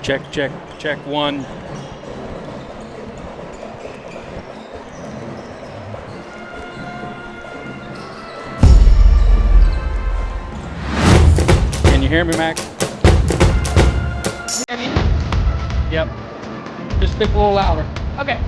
Check one. Can you hear me, Mac? Hear me? Yep. Just speak a little louder. Okay.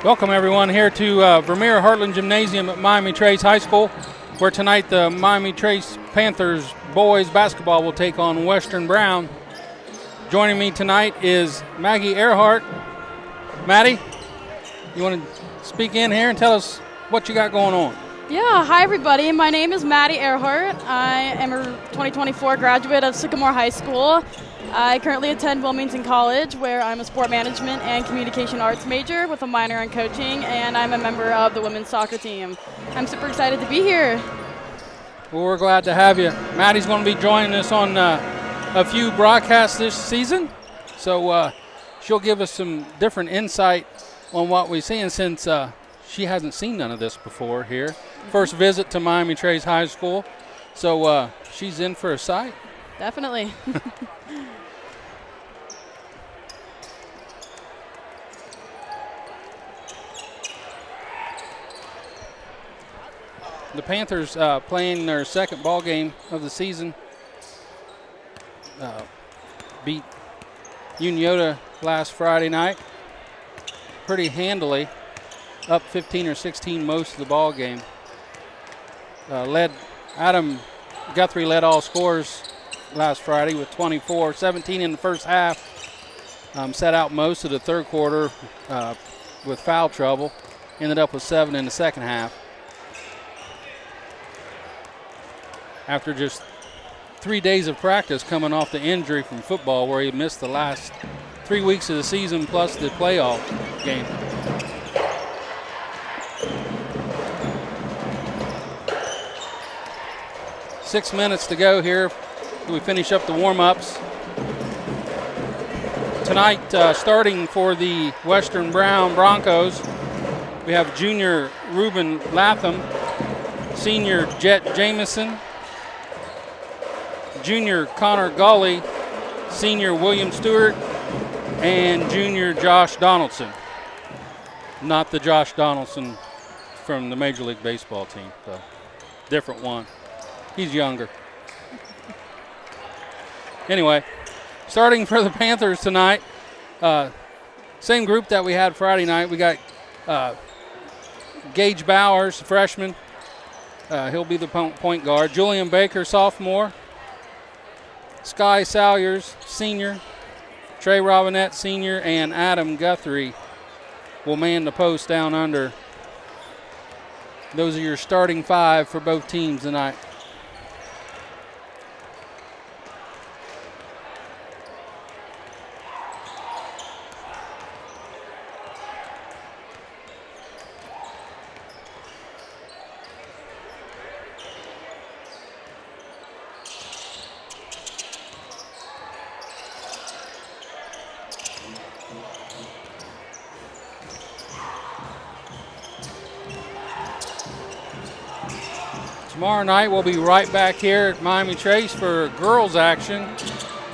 Welcome everyone here to Vermeer Heartland Gymnasium at Miami Trace High School, where tonight the Miami Trace Panthers boys basketball will take on Western Brown. Joining me tonight is Maggie Earhart. Maddie, you want to speak in here and tell us what you got going on? Yeah, hi everybody. My name is Maddie Earhart. I am a 2024 graduate of Sycamore High School. I currently attend Wilmington College, where I'm a sport management and communication arts major with a minor in coaching, and I'm a member of the women's soccer team. I'm super excited to be here. Well, we're glad to have you. Maddie's going to be joining us on a few broadcasts this season, so she'll give us some different insight on what we've seen since she hasn't seen none of this before here. First visit to Miami Trace High School, so she's in for a sight. Definitely. The Panthers playing their second ball game of the season. Beat Unionta last Friday night pretty handily, up 15 or 16 most of the ball game. Led Adam Guthrie led all scorers last Friday with 24, 17 in the first half. Set out most of the third quarter with foul trouble. Ended up with 7 in the second half. After just 3 days of practice coming off the injury from football where he missed the last 3 weeks of the season plus the playoff game. Six minutes to go here. We finish up the warm-ups. Tonight, starting for the Western Brown Broncos, we have junior Ruben Latham, senior Jet Jamison, junior Connor Gully, senior William Stewart, and junior Josh Donaldson. Not the Josh Donaldson from the Major League Baseball team, so different one. He's younger. Anyway, starting for the Panthers tonight, same group that we had Friday night. We got Gage Bowers, freshman. He'll be the point guard. Julian Baker, sophomore. Sky Salyers, senior. Trey Robinette, senior. And Adam Guthrie will man the post down under. Those are your starting five for both teams tonight. Tomorrow night we'll be right back here at Miami Trace for girls action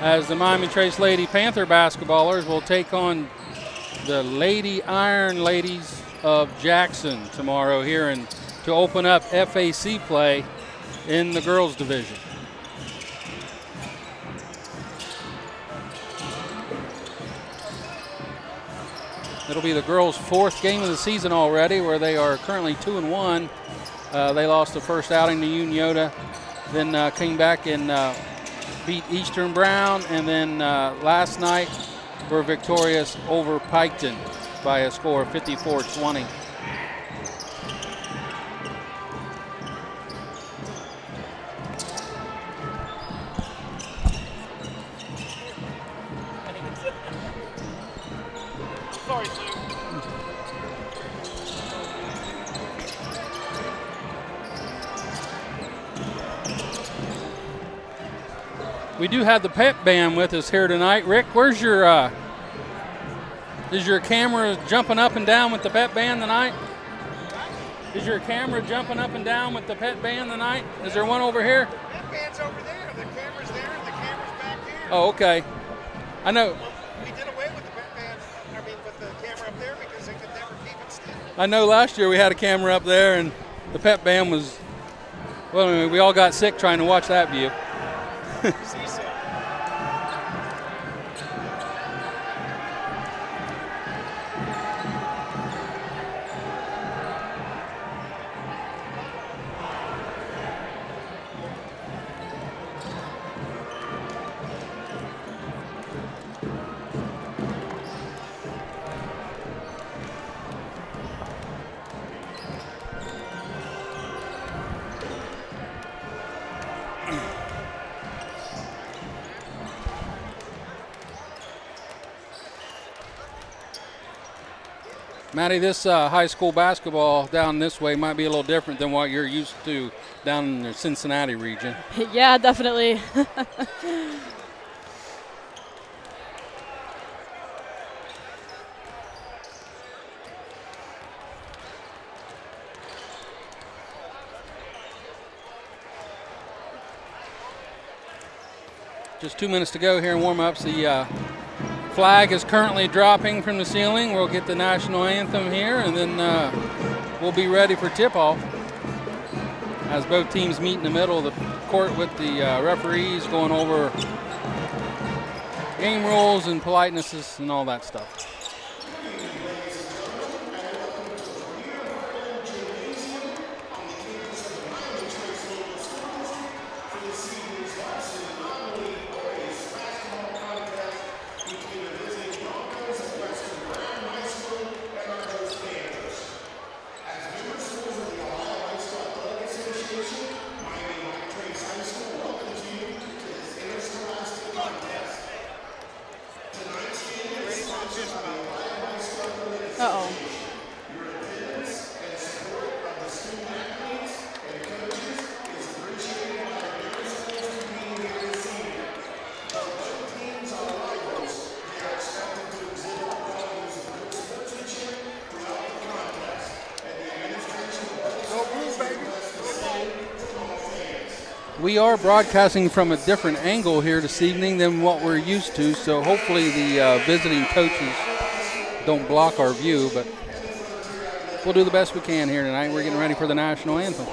as the Miami Trace Lady Panther basketballers will take on the Lady Iron Ladies of Jackson tomorrow here and to open up FAC play in the girls division. It'll be the girls' fourth game of the season already, where they are currently 2-1. They lost the first outing to Uniola, then came back and beat Eastern Brown, and then last night were victorious over Piketon by a score of 54-20. Sorry, Sue. We do have the pep band with us here tonight. Rick, where's your, is your camera jumping up and down with the pep band tonight? Is your camera jumping up and down with the pep band tonight? Is there one over here? The pep band's over there. The camera's there and the camera's back here. Oh, okay. I know. We did away with the pep band, with the camera up there because they could never keep it still. I know last year we had a camera up there and the pep band was, well, I mean, we all got sick trying to watch that view. See, so. Maddie, this high school basketball down this way might be a little different than what you're used to down in the Cincinnati region. Yeah, definitely. Just 2 minutes to go here in warm-ups. The flag is currently dropping from the ceiling. We'll get the national anthem here, and then we'll be ready for tip-off as both teams meet in the middle of the court with the referees going over game rules and politenesses and all that stuff. We are broadcasting from a different angle here this evening than what we're used to, so hopefully the visiting coaches don't block our view, but we'll do the best we can here tonight. We're getting ready for the national anthem.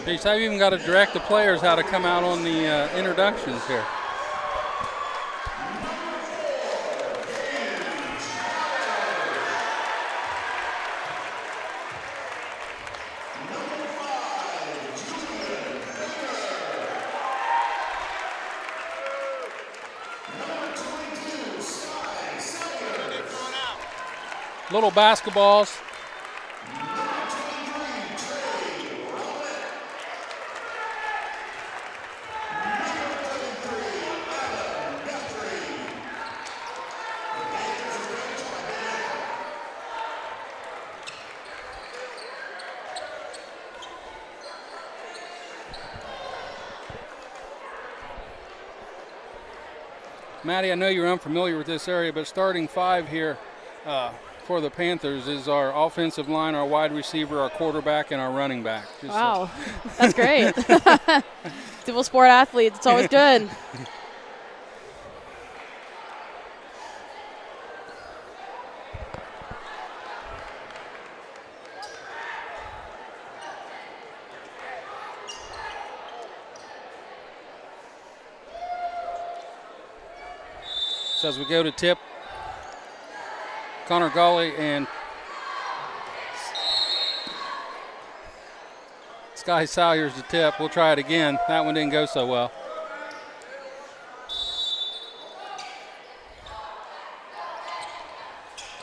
Geez, I've even got to direct the players how to come out on the introductions here. Little basketballs. Maddie, I know you're unfamiliar with this area, but starting five here for the Panthers is our offensive line, our wide receiver, our quarterback, and our running back. Wow, that's great. Dual sport athletes, it's always good. So as we go to tip, Connor Gawley and Sky Salyers to tip. We'll try it again. That one didn't go so well.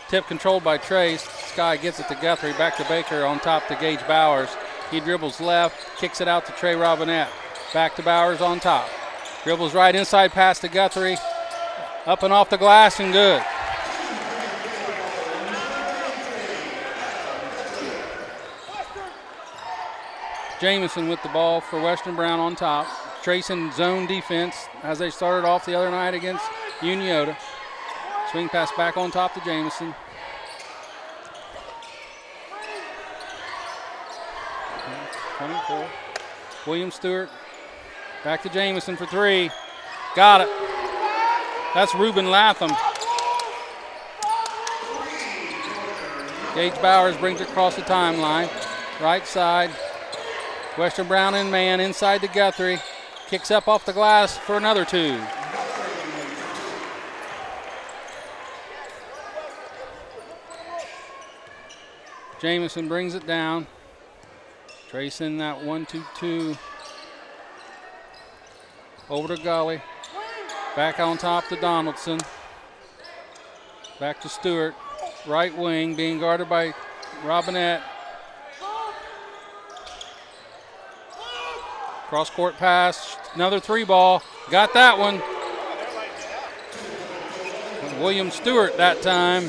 Tip controlled by Trace. Sky gets it to Guthrie, back to Baker, on top to Gage Bowers. He dribbles left, kicks it out to Trey Robinette. Back to Bowers on top. Dribbles right inside, pass to Guthrie. Up and off the glass and good. Jamison with the ball for Western Brown on top. Tracing zone defense as they started off the other night against Unioda. Swing pass back on top to Jamison. William Stewart back to Jamison for three. Got it. That's Ruben Latham. Gage Bowers brings it across the timeline. Right side. Western Brown in man inside to Guthrie. Kicks up off the glass for another two. Jamison brings it down. Tracing that 1-2-2. Over to Gully. Back on top to Donaldson. Back to Stewart. Right wing being guarded by Robinette. Cross court pass. Another three ball. Got that one. William Stewart that time.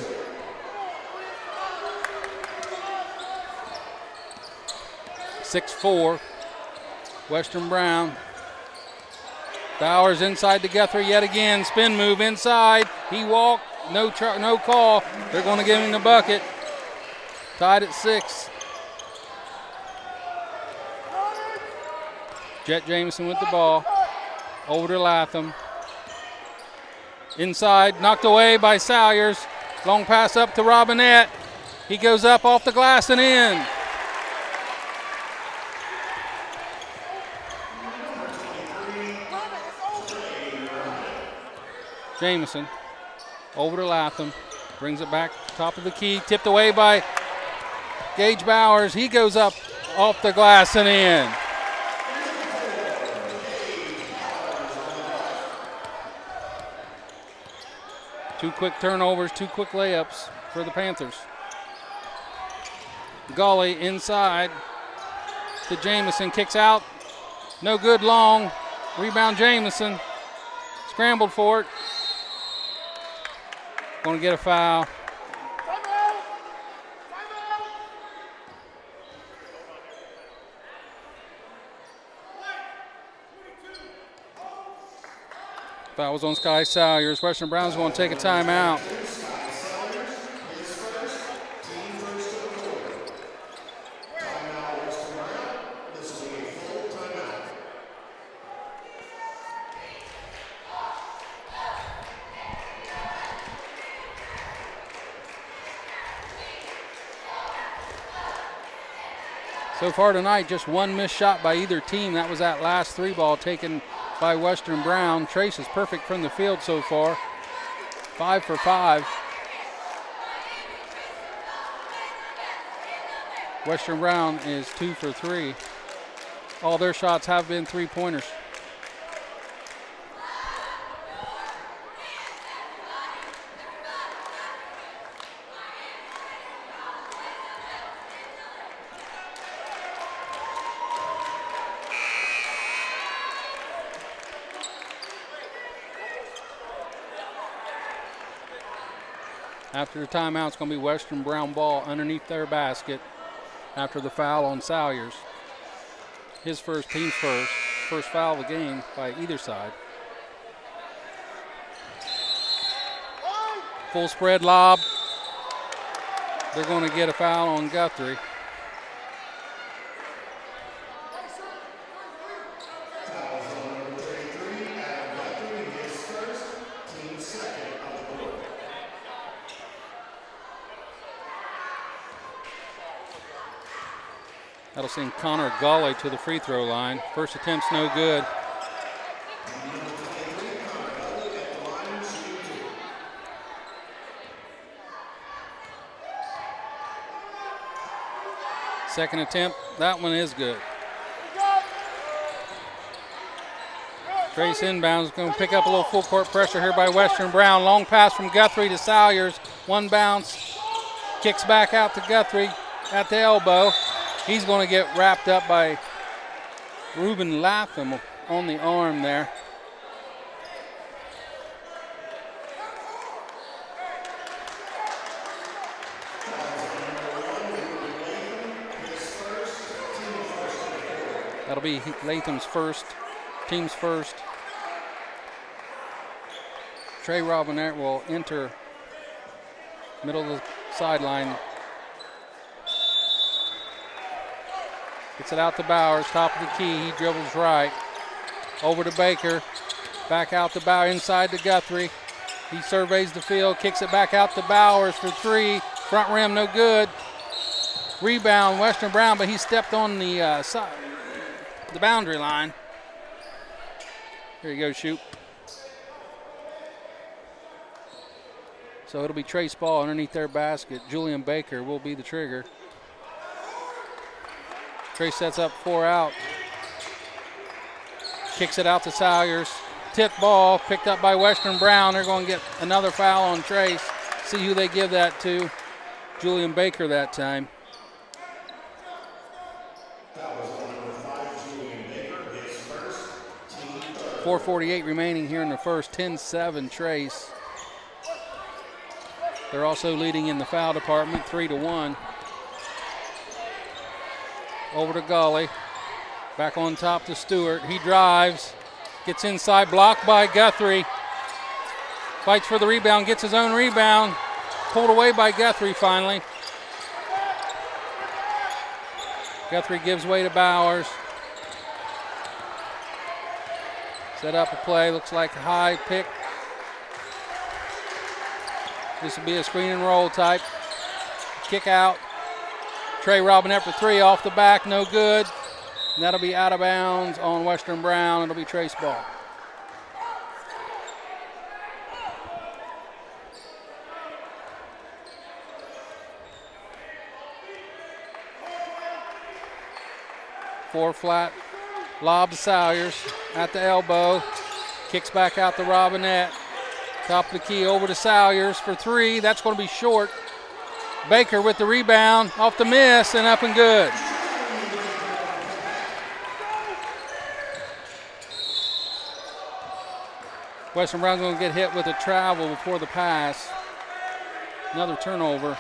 (6-4). Western Brown. Bowers inside to Guthrie yet again. Spin move inside. He walked. No call. They're going to give him the bucket. Tied at 6. Jet Jamison with the ball. Over to Latham. Inside. Knocked away by Salyers. Long pass up to Robinette. He goes up off the glass and in. Jamison over to Latham, brings it back top of the key, tipped away by Gage Bowers. He goes up off the glass and in. Two quick turnovers, two quick layups for the Panthers. Gully inside to Jamison, kicks out, no good long, rebound Jamison, scrambled for it. Going to get a foul. Foul was on Sky Salyers. Western Brown's going to take a timeout. So far tonight, just one missed shot by either team. That was that last three ball taken by Western Brown. Trace is perfect from the field so far. 5 for 5. Western Brown is 2 for 3. All their shots have been three-pointers. After the timeout, it's going to be Western Brown ball underneath their basket after the foul on Salyers. His first, team's first foul of the game by either side. Full spread lob. They're going to get a foul on Guthrie. That'll send Connor Gully to the free throw line. First attempt's no good. Second attempt, that one is good. Trace inbounds, going to pick up a little full court pressure here by Western Brown. Long pass from Guthrie to Salyers. One bounce, kicks back out to Guthrie at the elbow. He's going to get wrapped up by Ruben Latham on the arm there. It'll be Latham's first, team's first. Trey Robinette will enter middle of the sideline. Gets it out to Bowers, top of the key. He dribbles right. Over to Baker. Back out to Bowers, inside to Guthrie. He surveys the field, kicks it back out to Bowers for three. Front rim, no good. Rebound, Western Brown, but he stepped on the boundary line. Here you go, shoot. So it'll be Trace Ball underneath their basket. Julian Baker will be the trigger. Trace sets up 4 out. Kicks it out to Salyers. Tip ball picked up by Western Brown. They're going to get another foul on Trace. See who they give that to. Julian Baker that time. 4:48 remaining here in the first. 10-7 Trace. They're also leading in the foul department, 3-1. Over to Gully. Back on top to Stewart. He drives. Gets inside, blocked by Guthrie. Fights for the rebound, gets his own rebound. Pulled away by Guthrie finally. Guthrie gives way to Bowers. Set up a play, looks like a high pick. This will be a screen and roll type. Kick out. Trey Robinette for three off the back, no good. And that'll be out of bounds on Western Brown. It'll be Trace Ball. Four flat, lob to Salyers at the elbow. Kicks back out to Robinette. Top of the key over to Salyers for three. That's going to be short. Baker with the rebound, off the miss, and up and good. Western Brown going to get hit with a travel before the pass. Another turnover.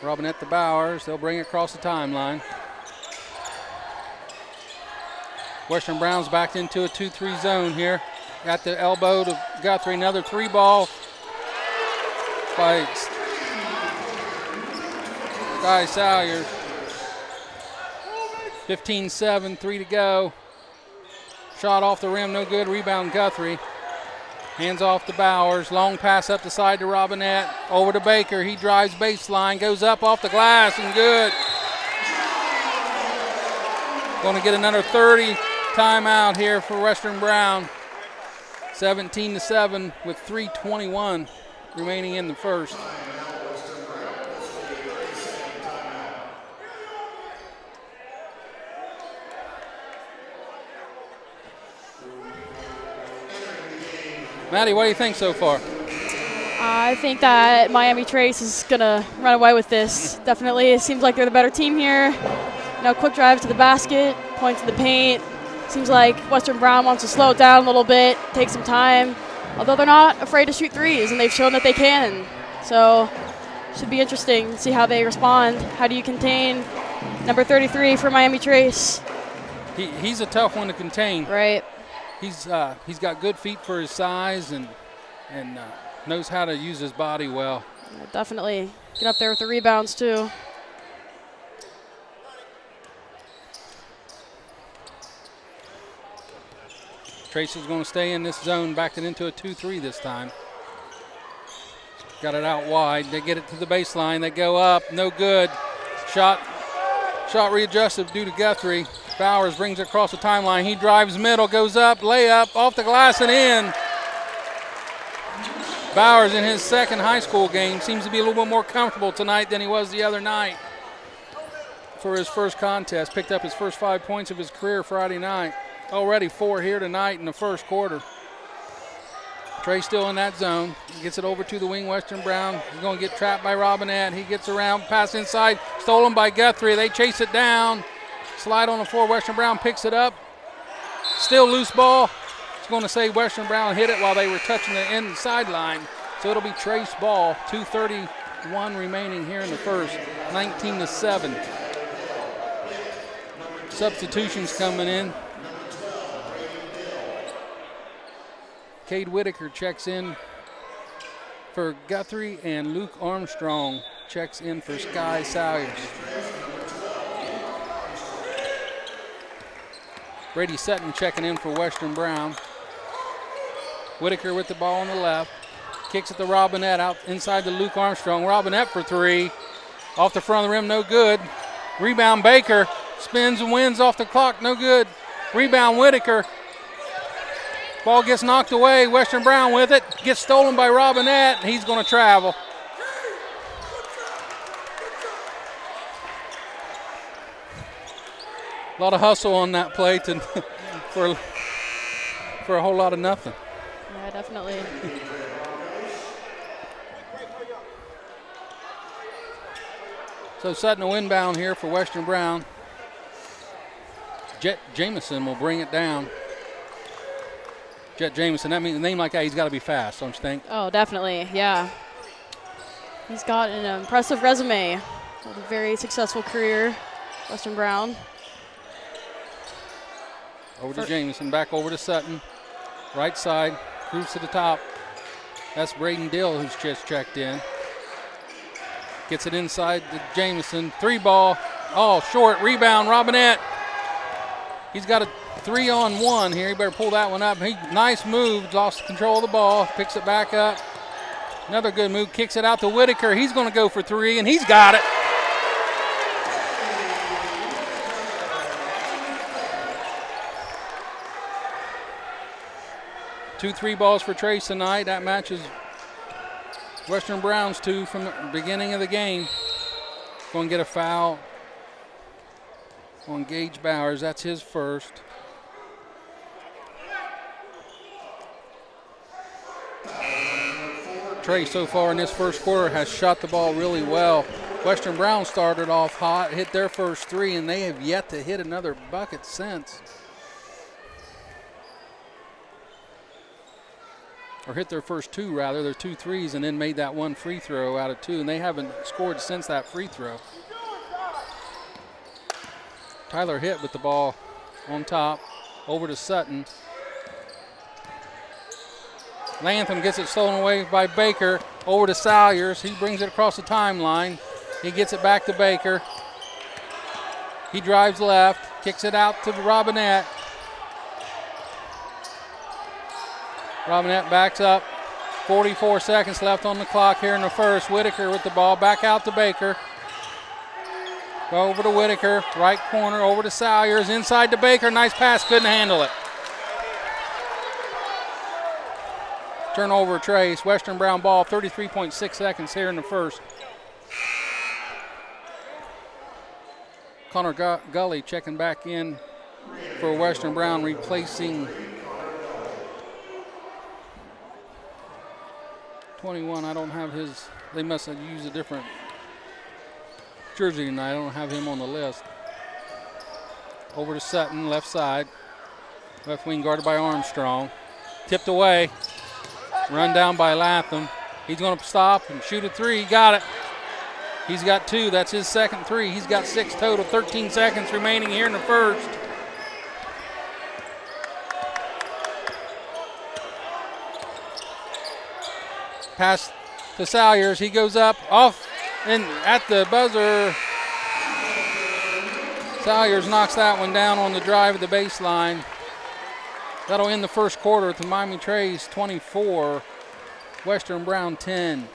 Robinette to Bowers. They'll bring it across the timeline. Western Brown's backed into a 2-3 zone here. At the elbow to Guthrie. Another three ball by Guy Salyers. 15-7, 3 to go. Shot off the rim, no good. Rebound Guthrie. Hands off to Bowers. Long pass up the side to Robinette. Over to Baker. He drives baseline. Goes up off the glass and good. Going to get another 30 timeout here for Western Brown. 17-7 with 3:21 remaining in the first. Maddie, what do you think so far? I think that Miami Trace is going to run away with this. Definitely. It seems like they're the better team here. Quick drive to the basket, point to the paint. Seems like Western Brown wants to slow it down a little bit, take some time, although they're not afraid to shoot threes, and they've shown that they can. So should be interesting to see how they respond. How do you contain number 33 for Miami Trace? He's a tough one to contain. Right. He's got good feet for his size and knows how to use his body well. Yeah, definitely get up there with the rebounds too. Trace is going to stay in this zone, backed it into a 2-3 this time. Got it out wide. They get it to the baseline. They go up. No good. Shot readjusted due to Guthrie. Bowers brings it across the timeline. He drives middle, goes up, layup, off the glass and in. Bowers in his second high school game seems to be a little bit more comfortable tonight than he was the other night for his first contest. Picked up his first 5 points of his career Friday night. Already 4 here tonight in the first quarter. Trey still in that zone. He gets it over to the wing, Western Brown. He's going to get trapped by Robinette. He gets around, pass inside, stolen by Guthrie. They chase it down. Slide on the floor. Western Brown picks it up. Still loose ball. It's going to say Western Brown hit it while they were touching the end sideline. So it'll be Trace ball. 2:31 remaining here in the first. 19-7. Substitutions coming in. Cade Whitaker checks in for Guthrie, and Luke Armstrong checks in for Sky Salyers. Brady Sutton checking in for Western Brown. Whitaker with the ball on the left. Kicks it to Robinette out inside to Luke Armstrong. Robinette for three. Off the front of the rim, no good. Rebound Baker. Spins and wins off the clock, no good. Rebound Whitaker. Ball gets knocked away. Western Brown with it. Gets stolen by Robinette, and he's going to travel. A lot of hustle on that play for a whole lot of nothing. Yeah, definitely. So Sutton a inbound here for Western Brown. Jet Jamison will bring it down. Jet Jamison, that means a name like that, he's got to be fast, don't you think? Oh, definitely, yeah. He's got an impressive resume. Had a very successful career, Western Brown. Over to Jamison, back over to Sutton. Right side, cruise to the top. That's Braden Dill who's just checked in. Gets it inside to Jamison. Three ball, all short, rebound, Robinette. He's got a 3-on-1 here. He better pull that one up. Nice move, lost control of the ball, picks it back up. Another good move, kicks it out to Whitaker. He's going to go for three, and he's got it. Two 3 balls for Trace tonight. That matches Western Brown's 2 from the beginning of the game. Going to get a foul on Gage Bowers. That's his first. Trace so far in this first quarter has shot the ball really well. Western Brown started off hot, hit their first 3, and they have yet to hit another bucket since. Or hit their first 2 rather, their 2 threes, and then made that 1 free throw out of 2, and they haven't scored since that free throw. Tyler hit with the ball on top, over to Sutton. Lantham gets it stolen away by Baker, over to Salyers. He brings it across the timeline. He gets it back to Baker. He drives left, kicks it out to Robinette. Robinette backs up. 44 seconds left on the clock here in the first. Whitaker with the ball, back out to Baker. Go over to Whitaker, right corner, over to Salyers, inside to Baker. Nice pass, couldn't handle it. Turnover Trace. Western Brown ball, 33.6 seconds here in the first. Connor Gully checking back in for Western Brown, replacing 21. I don't have his, they must have used a different jersey tonight. I don't have him on the list. Over to Sutton, left side. Left wing guarded by Armstrong. Tipped away. Run down by Latham. He's going to stop and shoot a 3. He got it. He's got 2. That's his second 3. He's got 6 total. 13 seconds remaining here in the first. Pass to Salyers. He goes up, off, and at the buzzer. Salyers knocks that one down on the drive of the baseline. That'll end the first quarter with the Miami Trace 24, Western Brown 10.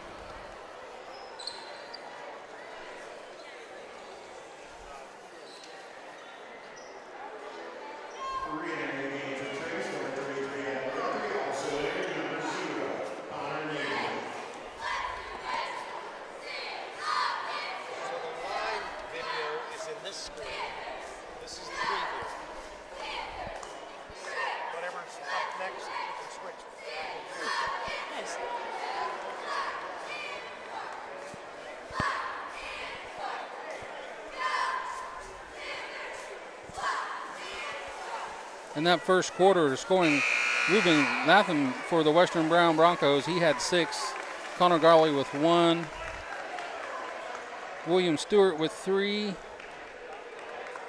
In that first quarter, the scoring Ruben Latham for the Western Brown Broncos, he had 6. Connor Garley with 1. William Stewart with 3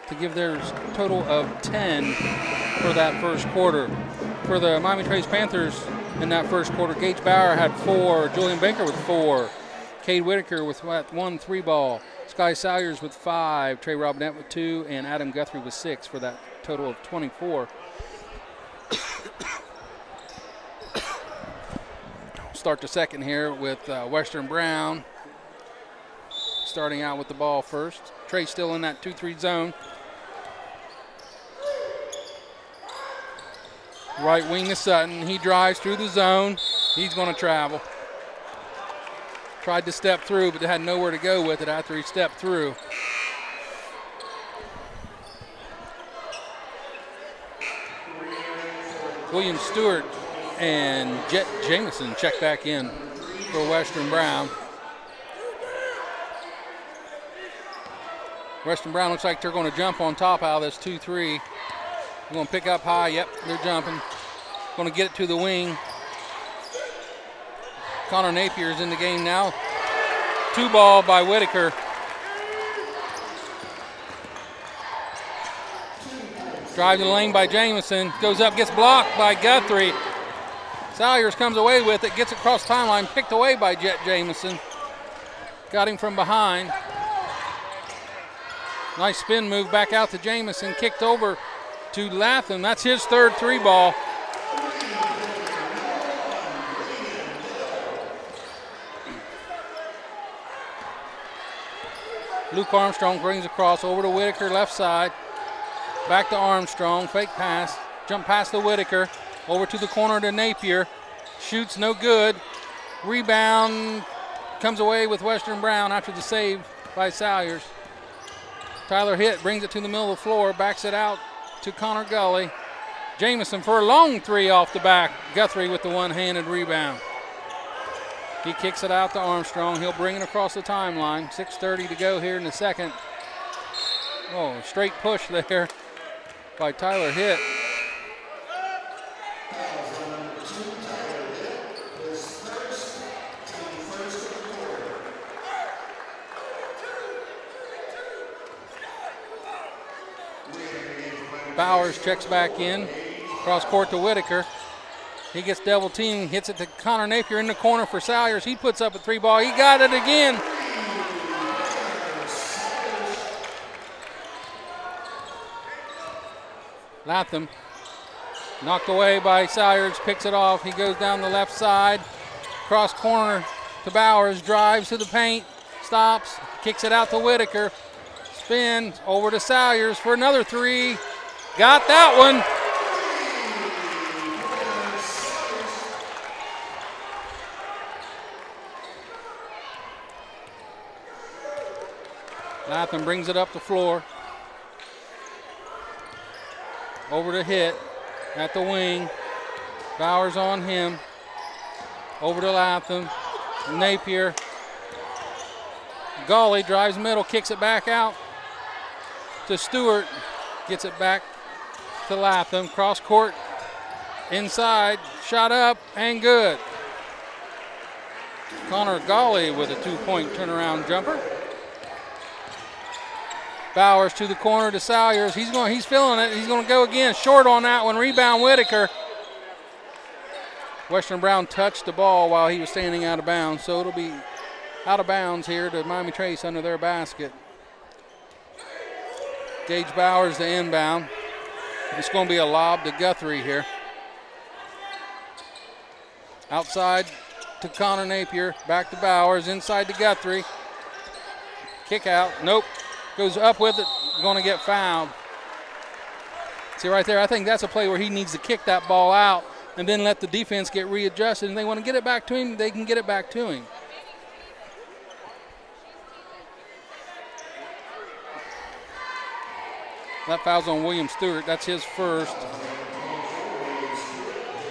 to give their total of 10 for that first quarter. For the Miami Trace Panthers in that first quarter, Gage Bauer had 4, Julian Baker with 4, Cade Whitaker with 1 3-ball, Sky Salyers with 5, Trey Robinette with 2, and Adam Guthrie with 6 for that total of 24. Start the second here with Western Brown starting out with the ball first. Trey still in that 2-3 zone. Right wing to Sutton. He drives through the zone. He's going to travel. Tried to step through, but had nowhere to go with it after he stepped through. William Stewart and Jet Jamison check back in for Western Brown. Western Brown looks like they're going to jump on top out of this 2-3. They're going to pick up high. Yep, they're jumping. Going to get it to the wing. Connor Napier's in the game now. 2-ball by Whitaker. Drive to the lane by Jamison. Goes up, gets blocked by Guthrie. Salyers comes away with it, gets across timeline, picked away by Jet Jamison. Got him from behind. Nice spin move back out to Jamison, kicked over to Latham. That's his third 3-ball. Luke Armstrong brings across over to Whitaker, left side. Back to Armstrong, fake pass. Jump past the Whitaker. Over to the corner to Napier. Shoots no good. Rebound comes away with Western Brown after the save by Salyers. Tyler Hitt brings it to the middle of the floor, backs it out to Connor Gully. Jamison for a long 3 off the back. Guthrie with the one-handed rebound. He kicks it out to Armstrong. He'll bring it across the timeline. 6:30 to go here in the second. Oh, straight push there by Tyler Hitt. Bowers checks back in. Cross court to Whitaker. He gets double teamed, hits it to Connor Napier in the corner for Salyers. He puts up a 3-ball. He got it again. Latham knocked away by Salyers, picks it off. He goes down the left side. Cross corner to Bowers, drives to the paint, stops, kicks it out to Whitaker. Spins over to Salyers for another 3. Got that one. Latham brings it up the floor. Over to Hitt at the wing. Bowers on him. Over to Latham. Napier. Gully drives middle, kicks it back out to Stewart. Gets it back to Latham. Cross court inside. Shot up and good. Connor Gully with a 2-point turnaround jumper. Bowers to the corner to Salyers. He's feeling it. He's going to go again. Short on that one. Rebound Whitaker. Western Brown touched the ball while he was standing out of bounds, so it'll be out of bounds here to Miami Trace under their basket. Gage Bowers the inbound. It's going to be a lob to Guthrie here. Outside to Connor Napier. Back to Bowers. Inside to Guthrie. Kick out. Nope. Goes up with it. Going to get fouled. See right there, I think that's a play where he needs to kick that ball out and then let the defense get readjusted. And they want to get it back to him, they can get it back to him. That foul's on William Stewart. That's his first.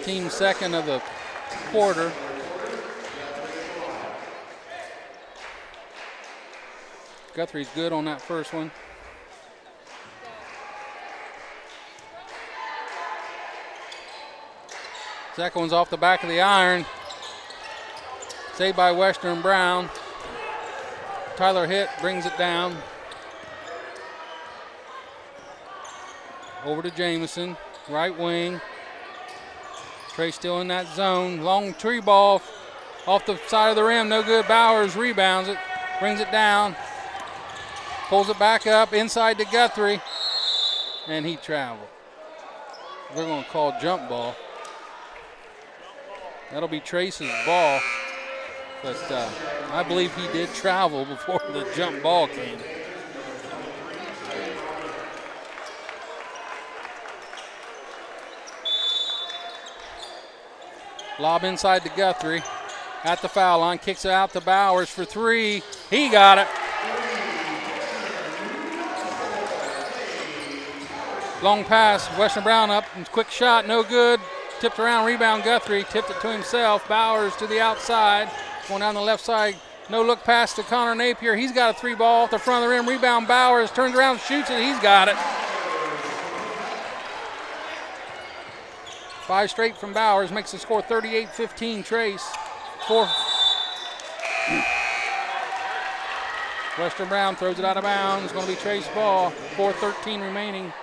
Team second of the quarter. Guthrie's good on that first one. Second one's off the back of the iron. Saved by Western Brown. Tyler Hitt brings it down. Over to Jamison, right wing. Trey still in that zone. Long tree ball off the side of the rim, no good. Bowers rebounds it, brings it down. Pulls it back up, inside to Guthrie, and he traveled. They're going to call jump ball. That'll be Trace's ball, but I believe he did travel before the jump ball came. Lob inside to Guthrie. At the foul line, kicks it out to Bowers for three. He got it. Long pass, Western Brown up, quick shot, no good. Tipped around, rebound Guthrie, tipped it to himself. Bowers to the outside, going down the left side. No look pass to Connor Napier. He's got a three ball off the front of the rim. Rebound Bowers, turns around, shoots it, he's got it. 5 straight from Bowers, makes the score 38-15 Trace. Western Brown throws it out of bounds. It's going to be Trace ball. 4:13 remaining.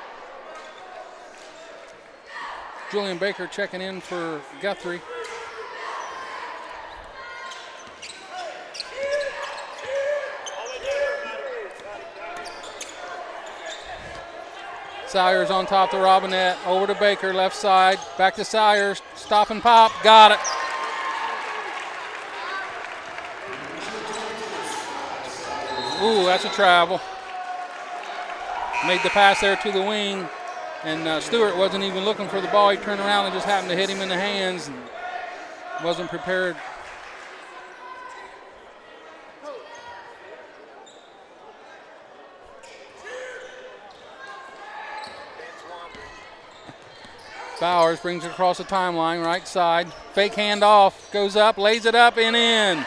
Julian Baker checking in for Guthrie. Salyers on top to Robinette. Over to Baker, left side. Back to Salyers. Stop and pop. Got it. Ooh, that's a travel. Made the pass there to the wing, and Stewart wasn't even looking for the ball. He turned around and just happened to hit him in the hands and wasn't prepared. Bowers brings it across the timeline, right side. Fake handoff, goes up, lays it up and in.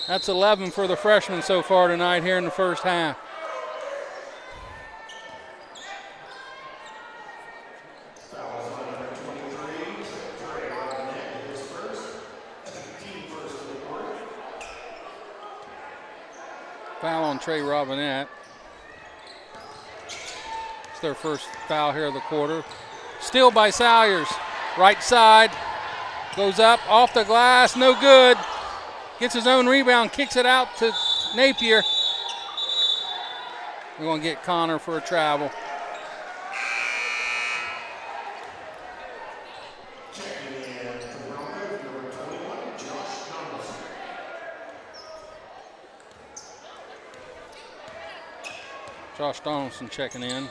That's 11 for the freshman so far tonight here in the first half. Foul on Trey Robinette. It's their first foul here of the quarter. Steal by Salyers. Right side. Goes up, off the glass, no good. Gets his own rebound, kicks it out to Napier. We're going to get Connor for a travel. Josh Donaldson checking in.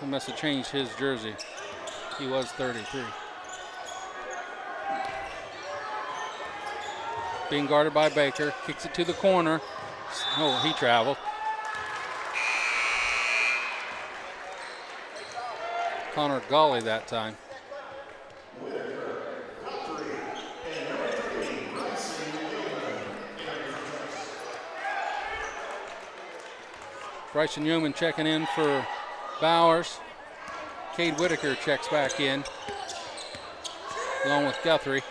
He must have changed his jersey. He was 33. Being guarded by Baker, kicks it to the corner. Oh, he traveled. Connor Gawley that time. Bryson Yeoman checking in for Bowers. Cade Whitaker checks back in, along with Guthrie.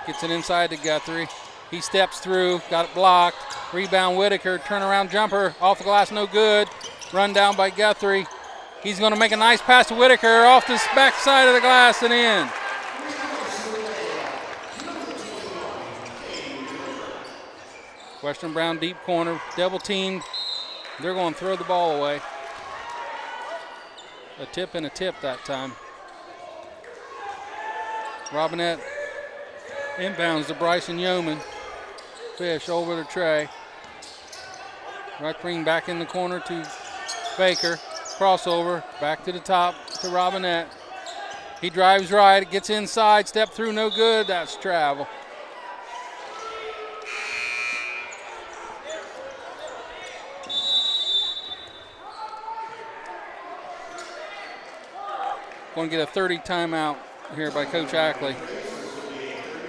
Gets it inside to Guthrie. He steps through, got it blocked. Rebound Whitaker, turnaround jumper, off the glass, no good. Run down by Guthrie. He's going to make a nice pass to Whitaker, off the back side of the glass and in. Western Brown deep corner, double teamed. They're going to throw the ball away. A tip and a tip that time. Robinette inbounds to Bryson Yeoman. Fish over to Trey. Right wing back in the corner to Baker. Crossover, back to the top to Robinette. He drives right, gets inside, step through, no good. That's travel. Going to get a 30 timeout here by Coach Ackley.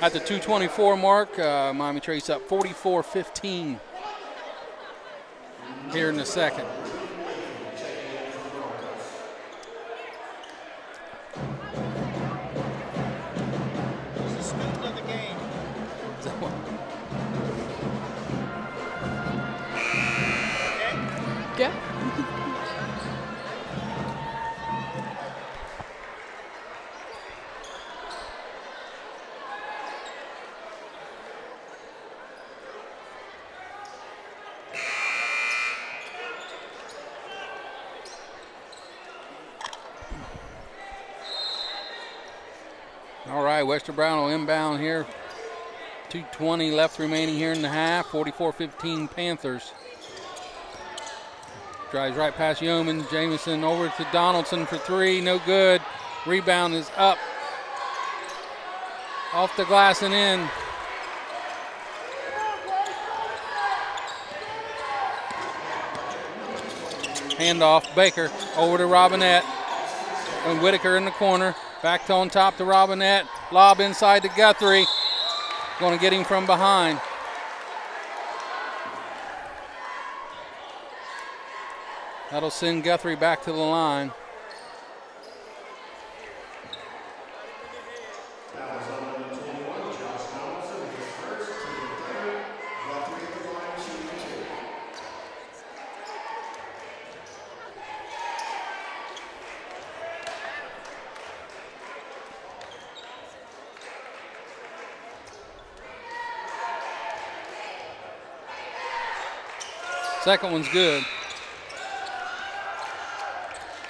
At the 2:24 mark, Miami Trace up 44-15 here in the second. right, Western Brown will inbound here. 2:20 left remaining here in the half. 44-15 Panthers. Drives right past Yeoman. Jamison over to Donaldson for three. No good. Rebound is up. Off the glass and in. Handoff. Baker over to Robinette. And Whitaker in the corner. Back to on top to Robinette. Lob inside to Guthrie. Going to get him from behind. That'll send Guthrie back to the line. Second one's good.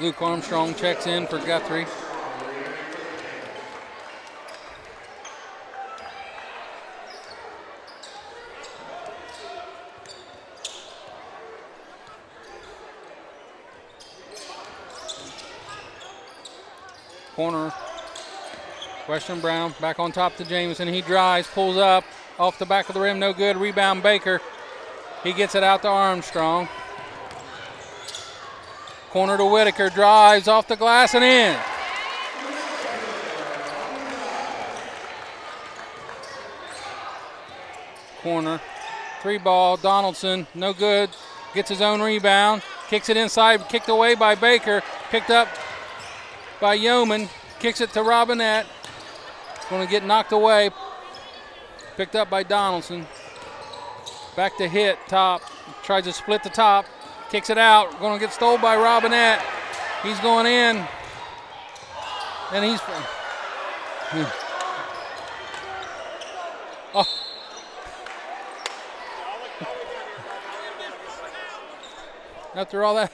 Luke Armstrong checks in for Guthrie. Corner. Western Brown back on top to Jamison. He drives, pulls up, off the back of the rim, no good. Rebound Baker. He gets it out to Armstrong. Corner to Whitaker, drives off the glass and in. Corner, three ball, Donaldson, no good. Gets his own rebound, kicks it inside, kicked away by Baker, picked up by Yeoman, kicks it to Robinette. Going to get knocked away, picked up by Donaldson. Back to hit, top, tries to split the top, kicks it out, going to get stolen by Robinette. He's going in, and he's, oh. After all that,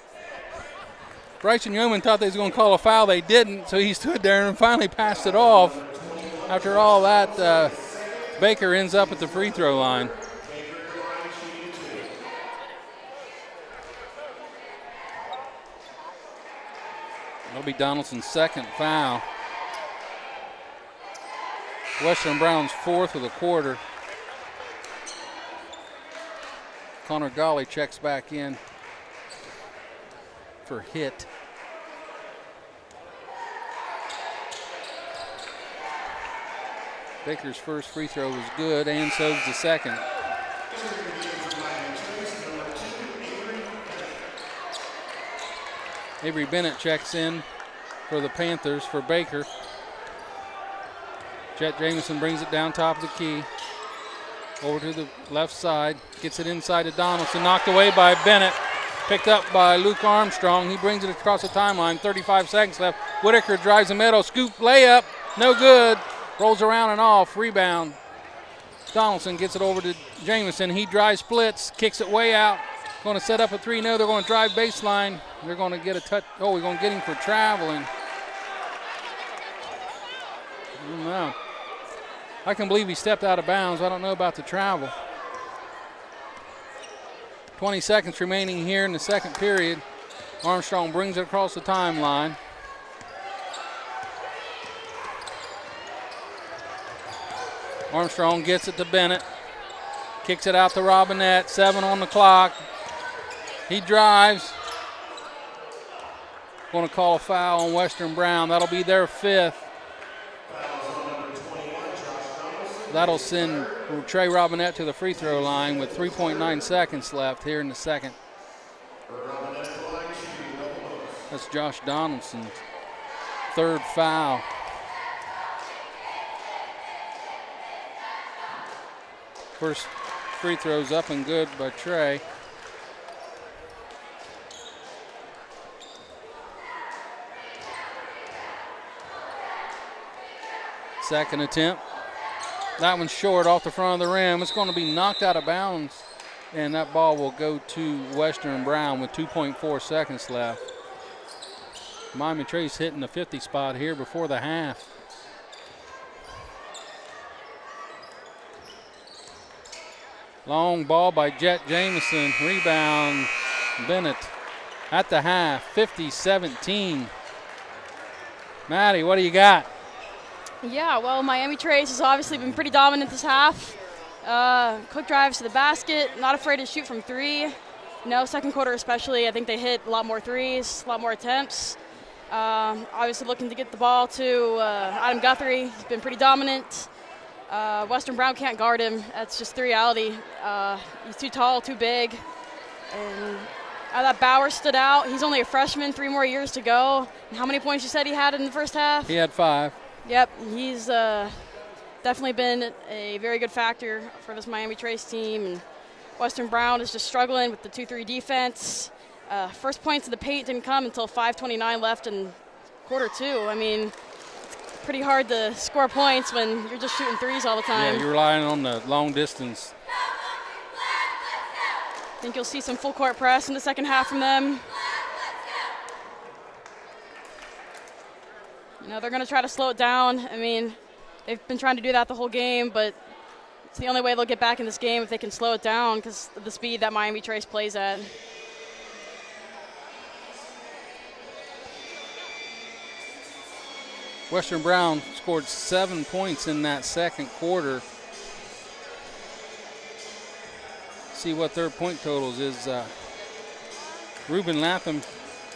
Bryson Yeoman thought they was going to call a foul. They didn't, so he stood there and finally passed it off. After all that, Baker ends up at the free throw line. That'll be Donaldson's second foul. Western Brown's fourth of the quarter. Connor Golly checks back in for hit. Baker's first free throw was good, and so's the second. Avery Bennett checks in for the Panthers for Baker. Jet Jamison brings it down top of the key. Over to the left side, gets it inside to Donaldson, knocked away by Bennett. Picked up by Luke Armstrong. He brings it across the timeline, 35 seconds left. Whitaker drives the middle, scoop layup, no good. Rolls around and off, rebound. Donaldson gets it over to Jamison. He drives, splits, kicks it way out. Going to set up a three. No, they're going to drive baseline. They're going to get a touch. Oh, we're going to get him for traveling. I don't know. I can believe he stepped out of bounds. I don't know about the travel. 20 seconds remaining here in the second period. Armstrong brings it across the timeline. Armstrong gets it to Bennett. Kicks it out to Robinette. 7 on the clock. He drives. Going to call a foul on Western Brown. That'll be their fifth. That'll send Trey Robinette to the free throw line with 3.9 seconds left here in the second. That's Josh Donaldson's third foul. First free throw's up and good by Trey. Second attempt. That one's short off the front of the rim. It's going to be knocked out of bounds, and that ball will go to Western Brown with 2.4 seconds left. Miami Trace hitting the 50 spot here before the half. Long ball by Jet Jamison. Rebound, Bennett at the half, 50-17. Maddie, what do you got? Yeah, well, Miami Trace has obviously been pretty dominant this half. Quick drives to the basket, not afraid to shoot from three. Second quarter especially, I think they hit a lot more threes, a lot more attempts. Obviously looking to get the ball to Adam Guthrie. He's been pretty dominant. Western Brown can't guard him. That's just the reality. He's too tall, too big. And that Bauer stood out. He's only a freshman, 3 more years to go. And how many points you said he had in the first half? He had 5. Yep, he's definitely been a very good factor for this Miami Trace team. And Western Brown is just struggling with the 2-3 defense. First points in the paint didn't come until 5:29 left in quarter 2. I mean, it's pretty hard to score points when you're just shooting threes all the time. Yeah, you're relying on the long distance. I think you'll see some full court press in the second half from them. They're going to try to slow it down. I mean, they've been trying to do that the whole game, but it's the only way they'll get back in this game if they can slow it down because of the speed that Miami Trace plays at. Western Brown scored 7 points in that second quarter. See what their point totals is. Ruben Latham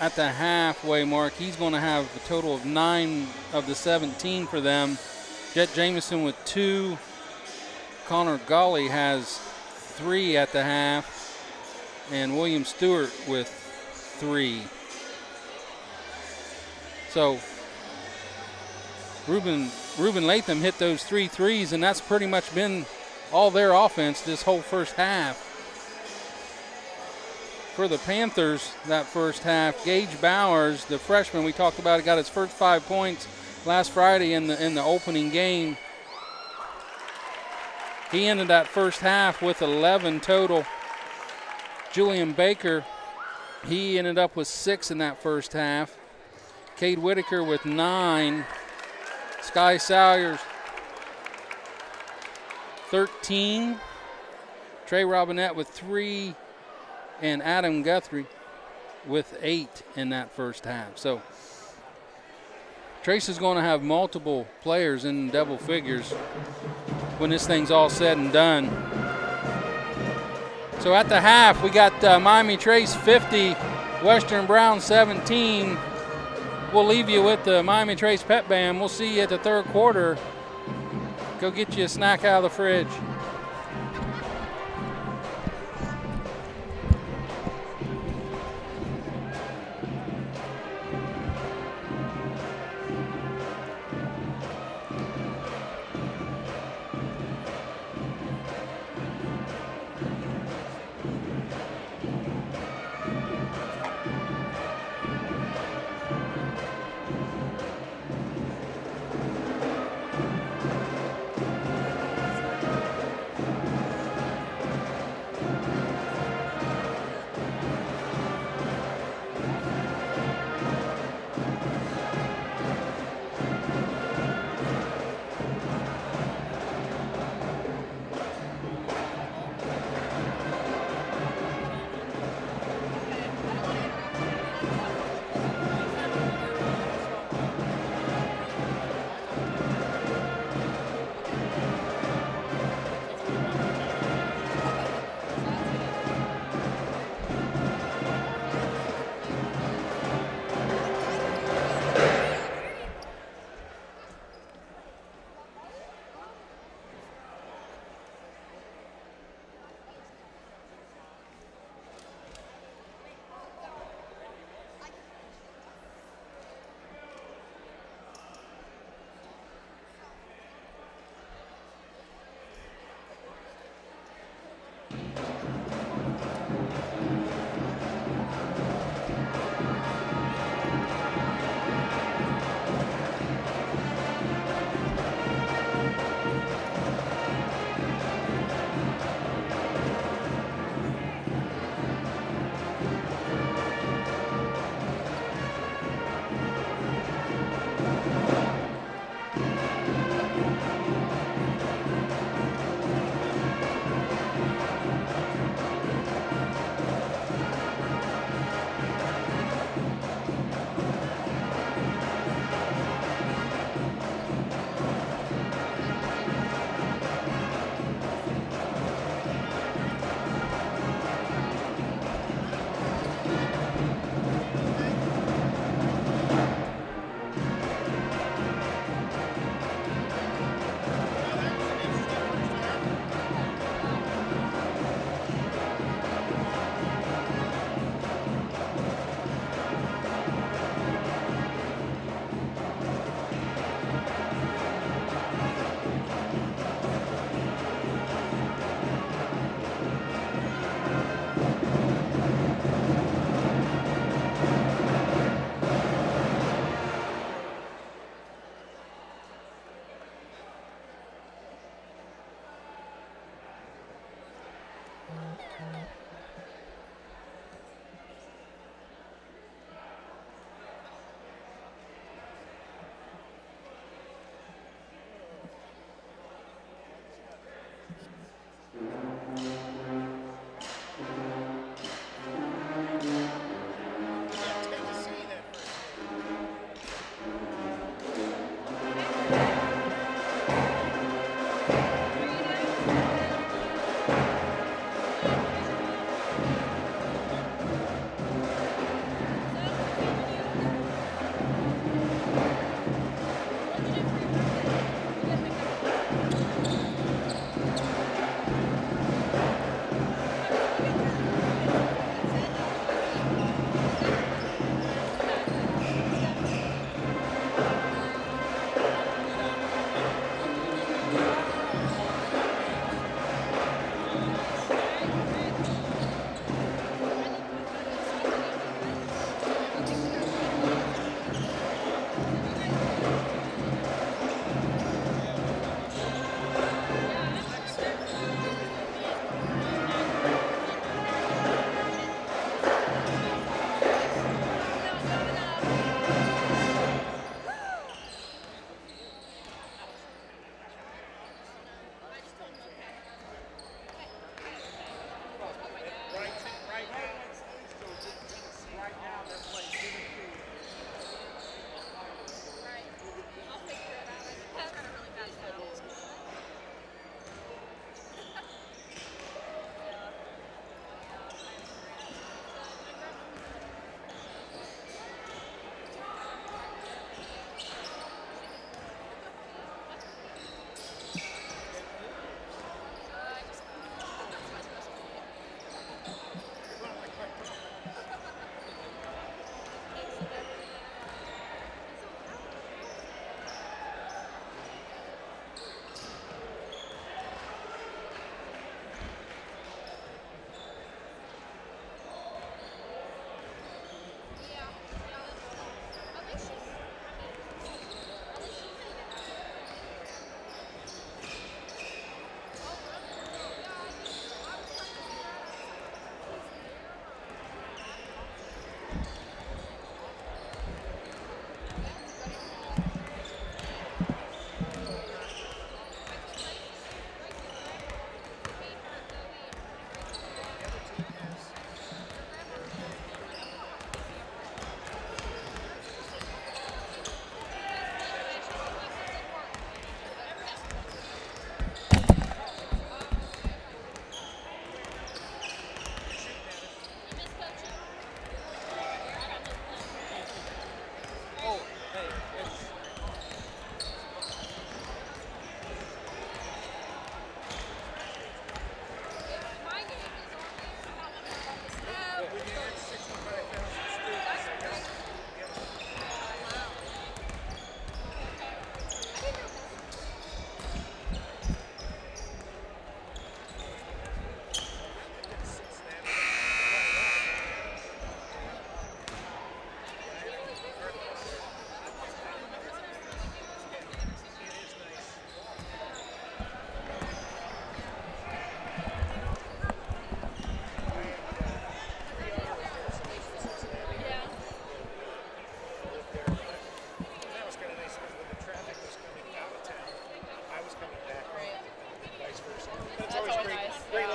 at the halfway mark. He's going to have a total of 9 of the 17 for them. Jet Jamison with 2. Connor Golly has 3 at the half. And William Stewart with 3. So Ruben Latham hit those 3 threes, and that's pretty much been all their offense this whole first half. For the Panthers, that first half, Gage Bowers, the freshman we talked about, got his first 5 points last Friday in the opening game. He ended that first half with 11 total. Julian Baker, he ended up with 6 in that first half. Cade Whitaker with 9. Sky Salyers, 13. Trey Robinette with 3. And Adam Guthrie with 8 in that first half. So Trace is going to have multiple players in double figures when this thing's all said and done. So at the half, we got Miami Trace 50, Western Brown 17. We'll leave you with the Miami Trace Pep Band. We'll see you at the third quarter. Go get you a snack out of the fridge.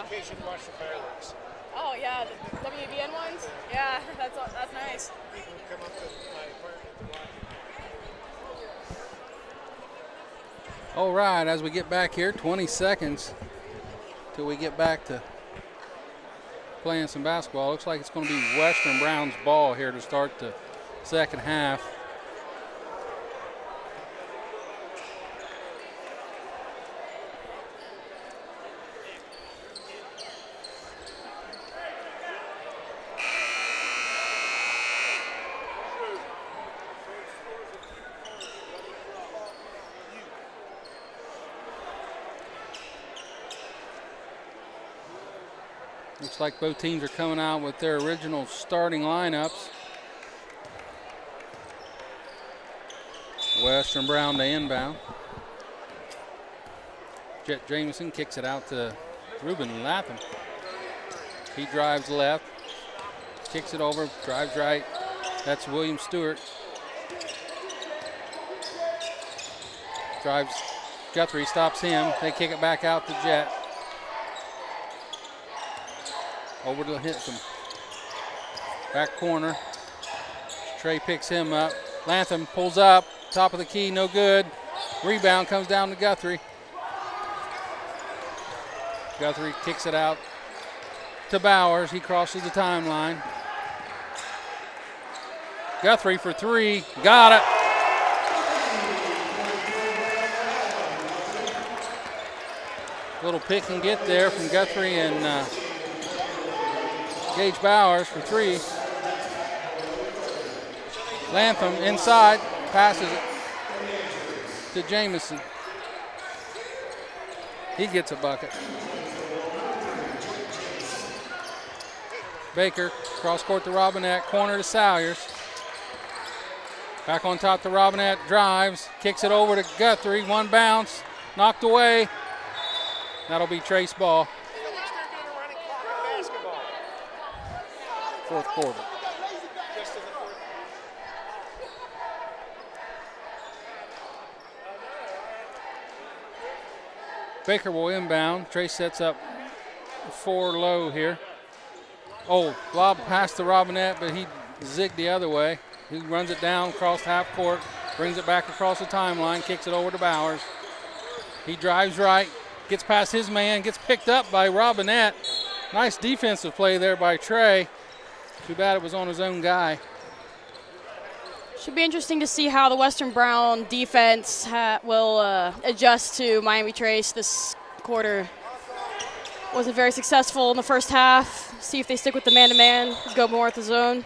location to watch the fireworks. Oh yeah, the WBN ones. Yeah, that's nice. People come up to my apartment to watch it. All right, as we get back here, 20 seconds till we get back to playing some basketball. Looks like it's going to be Western Brown's ball here to start the second half. Looks like both teams are coming out with their original starting lineups. Western Brown to inbound. Jet Jamison kicks it out to Ruben Latham. He drives left, kicks it over, drives right. That's William Stewart. Drives Guthrie, stops him. They kick it back out to Jet. Over to Hinton. Back corner. Trey picks him up. Latham pulls up. Top of the key, no good. Rebound comes down to Guthrie. Guthrie kicks it out to Bowers. He crosses the timeline. Guthrie for three. Got it. Little pick and get there from Guthrie and Gage Bowers for three. Latham inside, passes it to Jamison. He gets a bucket. Baker, cross court to Robinette, corner to Salyers. Back on top to Robinette, drives, kicks it over to Guthrie, one bounce, knocked away. That'll be Trace ball. Fourth quarter. Baker will inbound. Trace sets up 4 low here. Oh, lob pass to Robinette, but he zigged the other way. He runs it down across half court, brings it back across the timeline, kicks it over to Bowers. He drives right, gets past his man, gets picked up by Robinette. Nice defensive play there by Trey. Too bad it was on his own guy. Should be interesting to see how the Western Brown defense will adjust to Miami Trace this quarter. Wasn't very successful in the first half. See if they stick with the man-to-man, go more at the zone.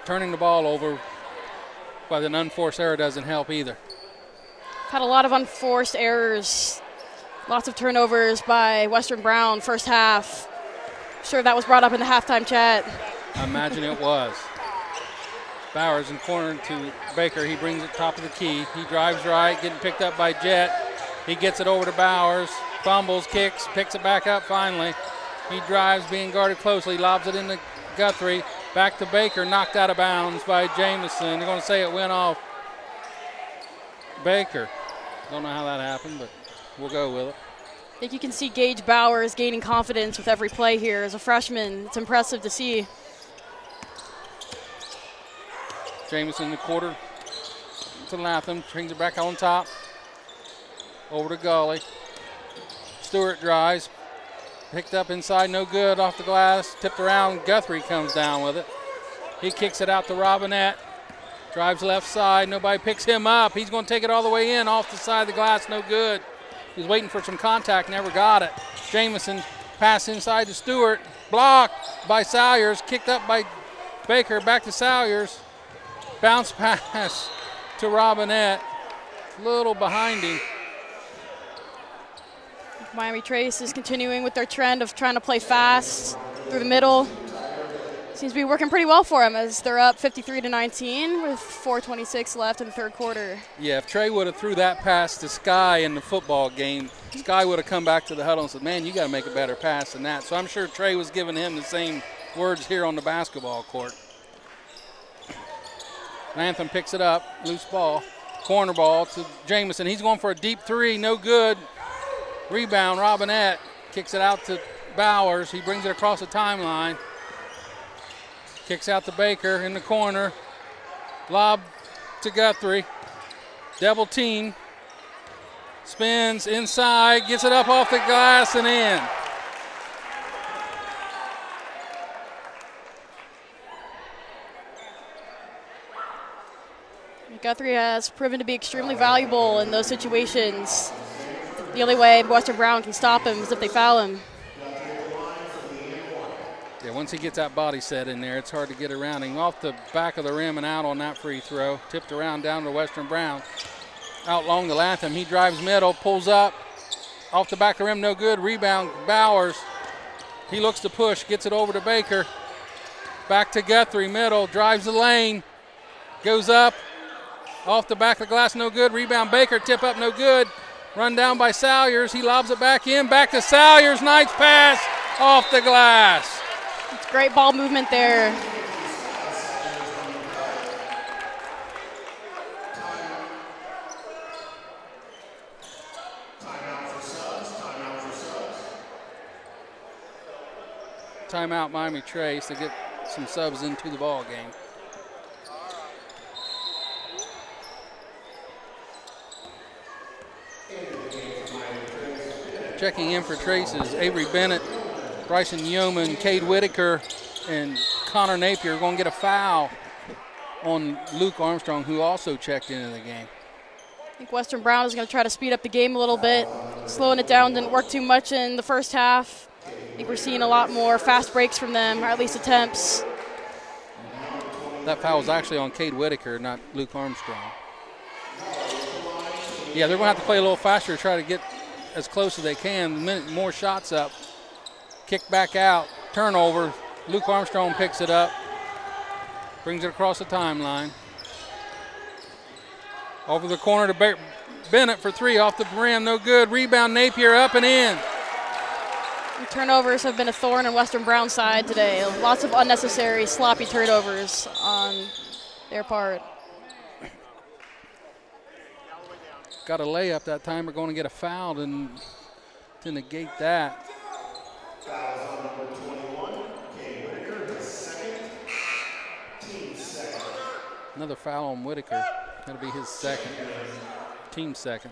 Turning the ball over by an unforced error doesn't help either. Had a lot of unforced errors. Lots of turnovers by Western Brown first half. Sure that was brought up in the halftime chat. I imagine it was. Bowers in corner to Baker. He brings it top of the key. He drives right, getting picked up by Jet. He gets it over to Bowers. Fumbles, kicks, picks it back up finally. He drives, being guarded closely, lobs it into Guthrie. Back to Baker, knocked out of bounds by Jamison. They're going to say it went off Baker. Don't know how that happened, but we'll go with it. I think you can see Gage Bowers gaining confidence with every play here. As a freshman, it's impressive to see. Jamison in the quarter to Latham, brings it back on top. Over to Gully. Stewart drives. Picked up inside, no good, off the glass. Tipped around, Guthrie comes down with it. He kicks it out to Robinette. Drives left side, nobody picks him up. He's going to take it all the way in, off the side of the glass, no good. He's waiting for some contact, never got it. Jamison, pass inside to Stewart. Blocked by Salyers, kicked up by Baker, back to Salyers. Bounce pass to Robinette. Little behind him. Miami Trace is continuing with their trend of trying to play fast through the middle. Seems to be working pretty well for them as they're up 53-19 with 4:26 left in the third quarter. Yeah, if Trey would have threw that pass to Sky in the football game, Sky would have come back to the huddle and said, man, you got to make a better pass than that. So I'm sure Trey was giving him the same words here on the basketball court. Latham picks it up, loose ball, corner ball to Jamison. He's going for a deep three, no good. Rebound, Robinette kicks it out to Bowers. He brings it across the timeline. Kicks out to Baker in the corner. Lob to Guthrie. Double team. Spins inside, gets it up off the glass and in. Guthrie has proven to be extremely valuable in those situations. The only way Western Brown can stop him is if they foul him. Yeah, once he gets that body set in there, it's hard to get around him. Off the back of the rim and out on that free throw. Tipped around down to Western Brown. Out long to Latham. He drives middle, pulls up. Off the back of the rim, no good. Rebound, Bowers. He looks to push, gets it over to Baker. Back to Guthrie, middle, drives the lane. Goes up. Off the back of the glass, no good. Rebound, Baker, tip up, no good. Run down by Salyers. He lobs it back in. Back to Salyers. Nice pass off the glass. It's great ball movement there. Timeout Miami Trace to get some subs into the ball game. Checking in for Trace is Avery Bennett, Bryson Yeoman, Cade Whitaker, and Connor Napier are going to get a foul on Luke Armstrong, who also checked into the game. I think Western Brown is going to try to speed up the game a little bit. Slowing it down didn't work too much in the first half. I think we're seeing a lot more fast breaks from them, or at least attempts. That foul was actually on Cade Whitaker, not Luke Armstrong. Yeah, they're going to have to play a little faster to try to get as close as they can. The minute more shots up. Kick back out. Turnover. Luke Armstrong picks it up. Brings it across the timeline. Over the corner to Bennett for three off the rim. No good. Rebound Napier up and in. Turnovers have been a thorn on Western Brown's side today. Lots of unnecessary sloppy turnovers on their part. Got a layup that time. We're going to get a foul and to negate that. Another foul on Whitaker. That'll be his second. Team second.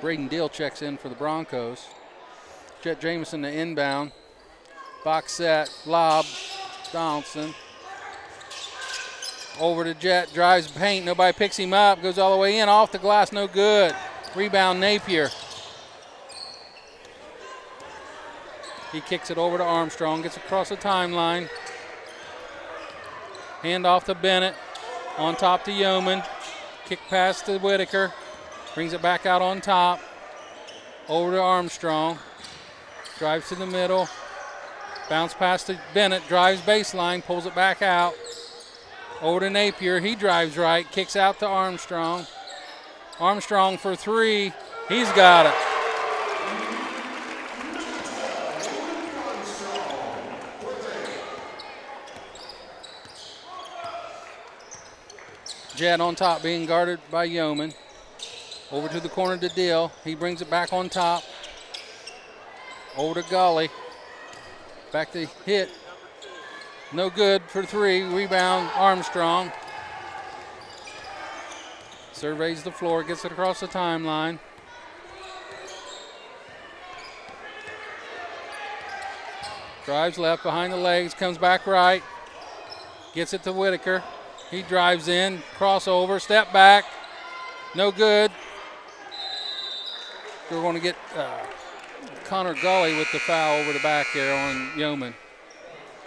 Braden Deal checks in for the Broncos. Jet Jamison to inbound. Box set. Lob. Donaldson. Over to Jet, drives paint, nobody picks him up, goes all the way in, off the glass, no good. Rebound Napier. He kicks it over to Armstrong, gets across the timeline. Hand off to Bennett, on top to Yeoman. Kick pass to Whitaker, brings it back out on top. Over to Armstrong, drives to the middle. Bounce pass to Bennett, drives baseline, pulls it back out. Over to Napier, he drives right, kicks out to Armstrong. Armstrong for three, he's got it. Jet on top being guarded by Yeoman. Over to the corner to Deal, he brings it back on top. Over to Gully, back to hit. No good for three. Rebound Armstrong. Surveys the floor, gets it across the timeline. Drives left behind the legs, comes back right. Gets it to Whitaker. He drives in, crossover, step back. No good. We're going to get Connor Gully with the foul over the back there on Yeoman.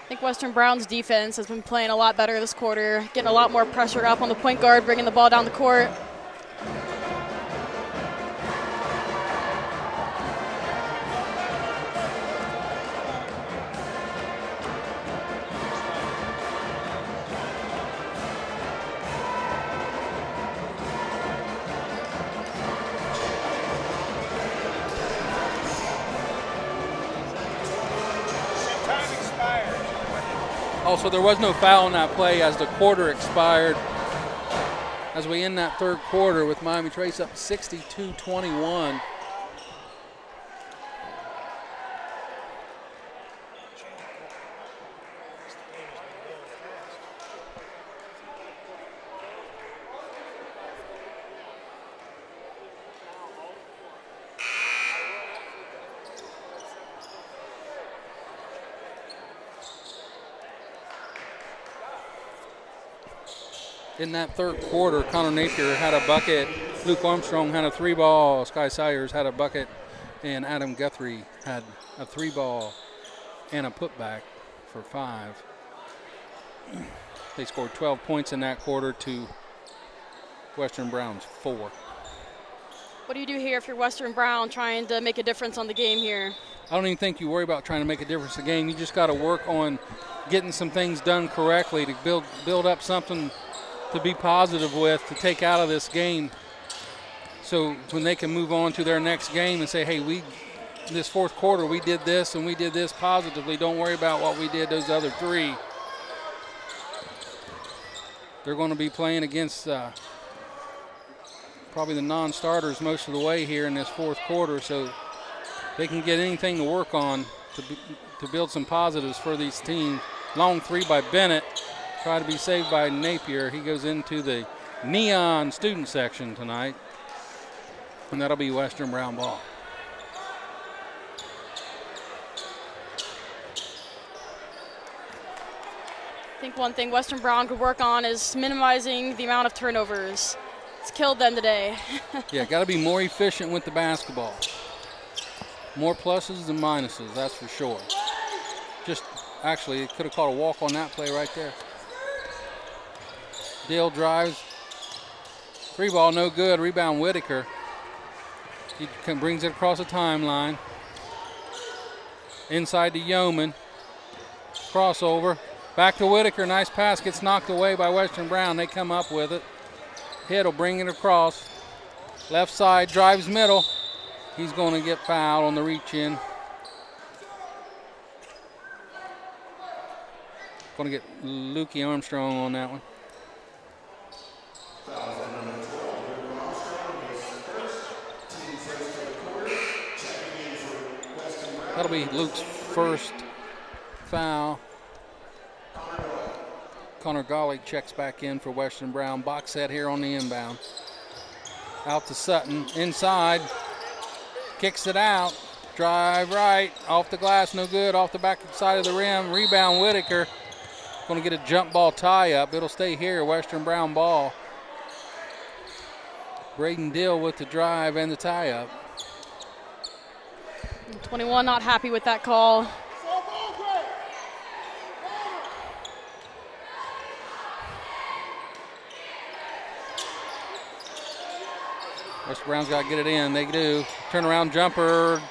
I think Western Brown's defense has been playing a lot better this quarter, getting a lot more pressure up on the point guard, bringing the ball down the court. Also, there was no foul in that play as the quarter expired. As we end that third quarter with Miami Trace up 62-21. In that third quarter, Connor Napier had a bucket, Luke Armstrong had a three ball, Sky Salyers had a bucket, and Adam Guthrie had a three ball and a putback for 5. They scored 12 points in that quarter to Western Brown's 4. What do you do here if you're Western Brown trying to make a difference on the game here? I don't even think you worry about trying to make a difference in the game. You just got to work on getting some things done correctly to build up something to be positive with, to take out of this game. So when they can move on to their next game and say, hey, this fourth quarter we did this and we did this positively. Don't worry about what we did those other three. They're going to be playing against probably the non-starters most of the way here in this fourth quarter, so they can get anything to work on to build some positives for these teams. Long three by Bennett, try to be saved by Napier. He goes into the neon student section tonight, and that'll be Western Brown ball. I think one thing Western Brown could work on is minimizing the amount of turnovers. It's killed them today. Yeah, got to be more efficient with the basketball. More pluses than minuses, that's for sure. Just actually, it could have caught a walk on that play right there. Dill drives. Free ball, no good. Rebound, Whitaker. He brings it across the timeline. Inside to Yeoman. Crossover. Back to Whitaker. Nice pass. Gets knocked away by Western Brown. They come up with it. Hitt will bring it across. Left side, drives middle. He's going to get fouled on the reach in. Going to get Lukey Armstrong on that one. That'll be Luke's first foul. Connor Golly checks back in for Western Brown. Box set here on the inbound. Out to Sutton. Inside. Kicks it out. Drive right. Off the glass. No good. Off the back side of the rim. Rebound Whitaker. Going to get a jump ball tie up. It'll stay here. Western Brown ball. Braden Dill with the drive and the tie up. 21 not happy with that call. West Brown's got to get it in. They do. Turnaround jumper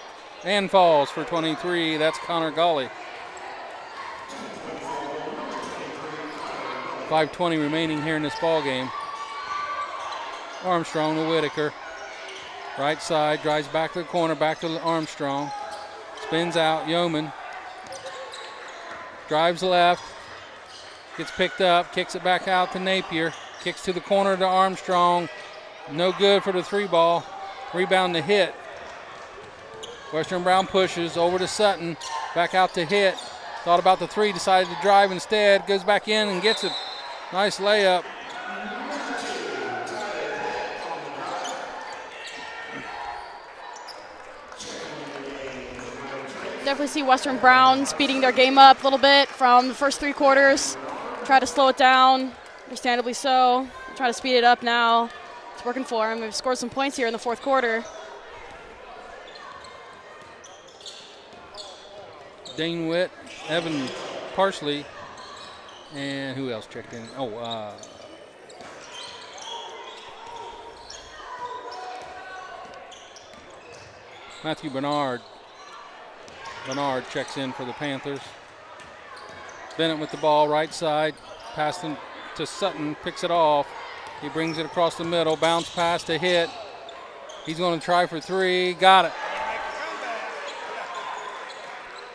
and falls for 23. That's Connor Golly. 5:20 remaining here in this ball game. Armstrong to Whitaker. Right side, drives back to the corner, back to Armstrong. Spins out, Yeoman. Drives left. Gets picked up, kicks it back out to Napier. Kicks to the corner to Armstrong. No good for the three ball. Rebound to Hitt. Western Brown pushes over to Sutton. Back out to Hitt. Thought about the three, decided to drive instead. Goes back in and gets it. Nice layup. Definitely see Western Brown speeding their game up a little bit from the first three quarters. Try to slow it down, understandably so. Try to speed it up now. It's working for him. We've scored some points here in the fourth quarter. Dane Witt, Evan Parsley, and who else checked in? Matthew Bernard. Bernard checks in for the Panthers. Bennett with the ball, right side. Passed to Sutton, picks it off. He brings it across the middle, bounce pass to Hitt. He's going to try for three, got it.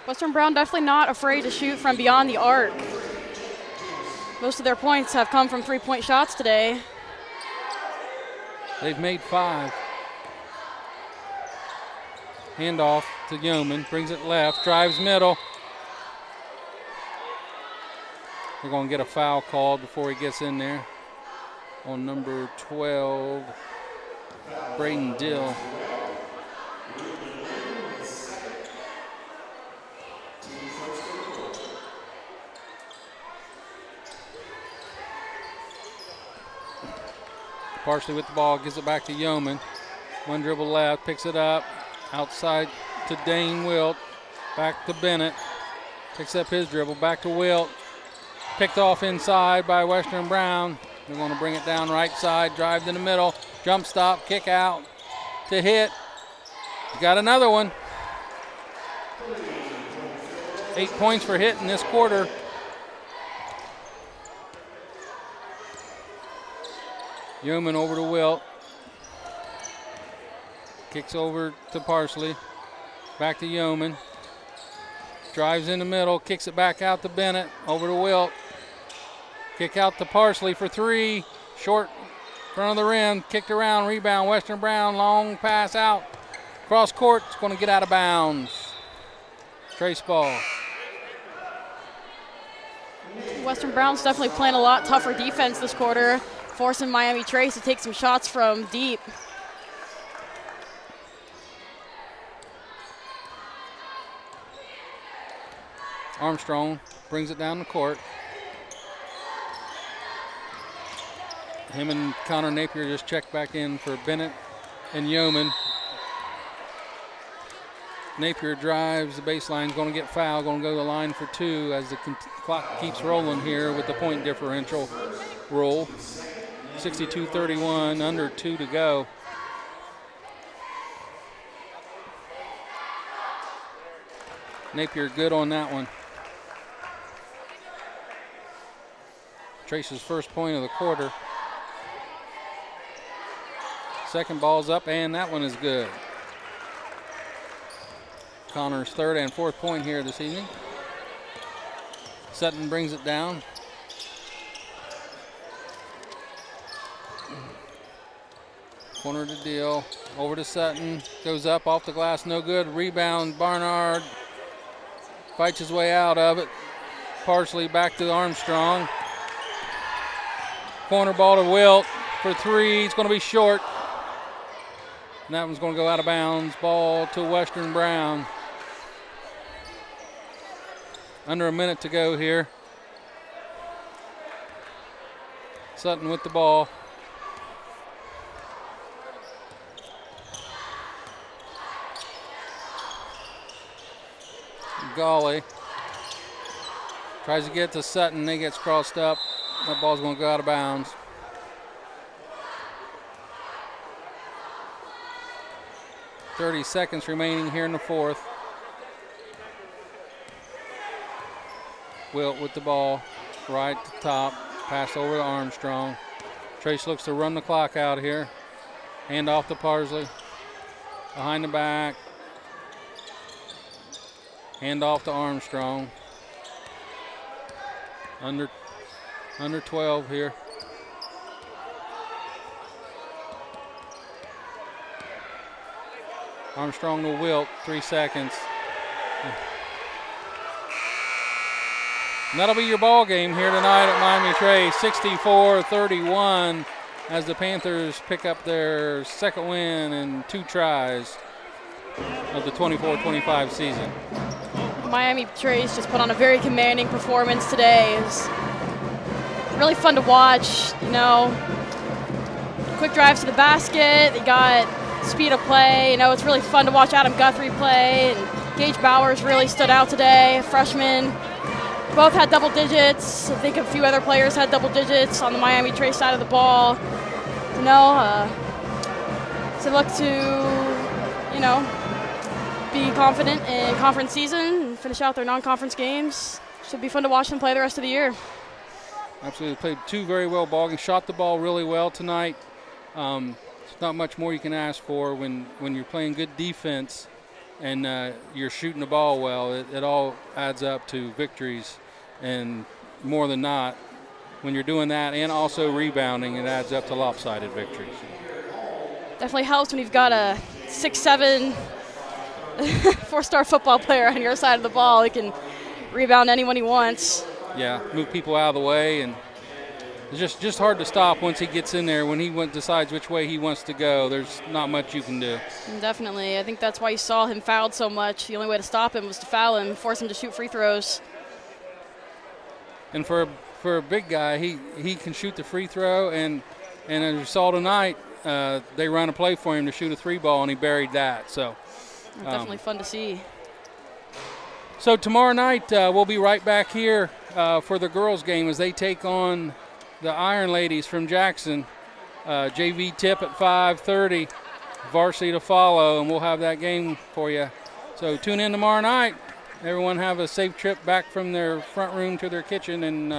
Western Brown definitely not afraid to shoot from beyond the arc. Most of their points have come from three-point shots today. They've made 5. Handoff to Yeoman, brings it left, drives middle. We're going to get a foul called before he gets in there on number 12, Braden Dill. Parsley with the ball, gives it back to Yeoman. One dribble left, picks it up. Outside to Dane Wilt. Back to Bennett. Picks up his dribble, back to Wilt. Picked off inside by Western Brown. They're going to bring it down right side, drive in the middle. Jump stop, kick out to Hitt. Got another one. 8 points for Hitt in this quarter. Yeoman over to Wilt. Kicks over to Parsley. Back to Yeoman. Drives in the middle. Kicks it back out to Bennett. Over to Wilt. Kick out to Parsley for three. Short front of the rim. Kicked around. Rebound. Western Brown. Long pass out. Cross court. It's going to get out of bounds. Trace ball. Western Brown's definitely playing a lot tougher defense this quarter, forcing Miami Trace to take some shots from deep. Armstrong brings it down the court. Him and Connor Napier just checked back in for Bennett and Yeoman. Napier drives the baseline, going to get fouled, going to go to the line for two as the clock keeps rolling here with the point differential rule. 62-31, under 2 to go. Napier good on that one. Trace's first point of the quarter. Second ball's up, and that one is good. Connor's third and fourth point here this evening. Sutton brings it down. Corner to Deal. Over to Sutton. Goes up off the glass, no good. Rebound, Barnard. Fights his way out of it. Parsley back to Armstrong. Corner ball to Wilt for three. It's going to be short. And that one's going to go out of bounds. Ball to Western Brown. Under a minute to go here. Sutton with the ball. Gawley tries to get to Sutton. He gets crossed up. That ball's going to go out of bounds. .30 seconds remaining here in the fourth. Wilt with the ball, right to top, pass over to Armstrong. Trace looks to run the clock out here. Hand off to Parsley. Behind the back. Hand off to Armstrong. Under 12 here. Armstrong to Wilt, 3 seconds. And that'll be your ball game here tonight at Miami Trace, 64-31, as the Panthers pick up their second win in 2 tries of the 24-25 season. Miami Trace just put on a very commanding performance today. It was really fun to watch, you know. Quick drives to the basket. They got speed of play. You know, it's really fun to watch Adam Guthrie play. And Gage Bowers really stood out today, freshman. Both had double digits. I think a few other players had double digits on the Miami Trace side of the ball. You know, so look to, you know, be confident in conference season and finish out their non-conference games. Should be fun to watch them play the rest of the year. Absolutely, played 2 very well ball games. Shot the ball really well tonight. There's not much more you can ask for when you're playing good defense and you're shooting the ball well. It all adds up to victories, and more than not, when you're doing that and also rebounding, it adds up to lopsided victories. Definitely helps when you've got a 6'7", 4-star football player on your side of the ball. He can rebound anyone he wants. Yeah, move people out of the way, and it's just hard to stop once he gets in there. When he decides which way he wants to go, there's not much you can do. Definitely. I think that's why you saw him fouled so much. The only way to stop him was to foul him, force him to shoot free throws. And for a big guy, he can shoot the free throw, and as you saw tonight, they ran a play for him to shoot a 3-ball, and he buried that. So definitely fun to see. So tomorrow night we'll be right back here for the girls' game as they take on the Iron Ladies from Jackson. JV tip at 5:30, varsity to follow, and we'll have that game for you. So tune in tomorrow night. Everyone have a safe trip back from their front room to their kitchen, and